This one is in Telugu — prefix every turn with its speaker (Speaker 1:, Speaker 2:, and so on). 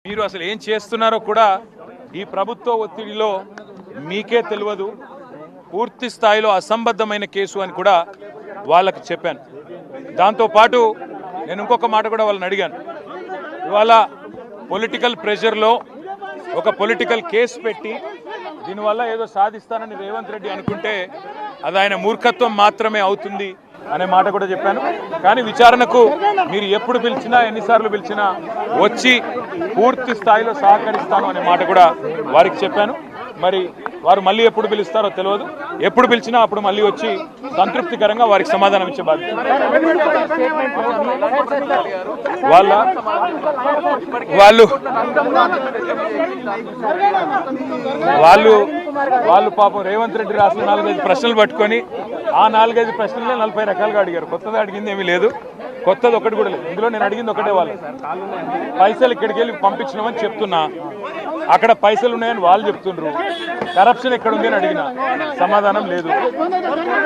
Speaker 1: మీరు అసలు ఏం చేస్తున్నారో కూడా ఈ ప్రభుత్వ ఒత్తిడిలో మీకే తెలియదు. పూర్తి స్థాయిలో అసంబద్ధమైన కేసు అని కూడా వాళ్ళకి చెప్పాను. దాంతోపాటు నేను ఇంకొక మాట కూడా వాళ్ళని అడిగాను. ఇవాళ పొలిటికల్ ప్రెషర్లో ఒక పొలిటికల్ కేసు పెట్టి దీనివల్ల ఏదో సాధిస్తానని రేవంత్ రెడ్డి అనుకుంటే అది ఆయన మూర్ఖత్వం మాత్రమే అవుతుంది అనే మాట కూడా చెప్పాను. కానీ విచారణకు మీరు ఎప్పుడు పిలిచినా ఎన్నిసార్లు పిలిచినా వచ్చి పూర్తి స్థాయిలో సహకరిస్తాను అనే మాట కూడా వారికి చెప్పాను. మరి వారు మళ్ళీ ఎప్పుడు పిలుస్తారో తెలియదు. ఎప్పుడు పిలిచినా అప్పుడు మళ్ళీ వచ్చి సంతృప్తికరంగా వారికి సమాధానం ఇచ్చే బాధ్యత. వాళ్ళు పాపం రేవంత్ రెడ్డి రాసిన 4-5 ప్రశ్నలు పట్టుకొని ఆ 4-5 ప్రశ్నలే 40 రకాలుగా అడిగారు. కొత్తగా అడిగింది ఏమీ లేదు, కొత్తది ఒకటి కూడా లేదు. ఇందులో నేను అడిగింది ఒకటే, వాళ్ళు పైసలు ఇక్కడికి వెళ్ళి పంపించినామని చెప్తున్నా, అక్కడ పైసలు ఉన్నాయని వాళ్ళు చెప్తుండ్రు, కరప్షన్ ఎక్కడ ఉంది అని అడిగినా సమాధానం లేదు.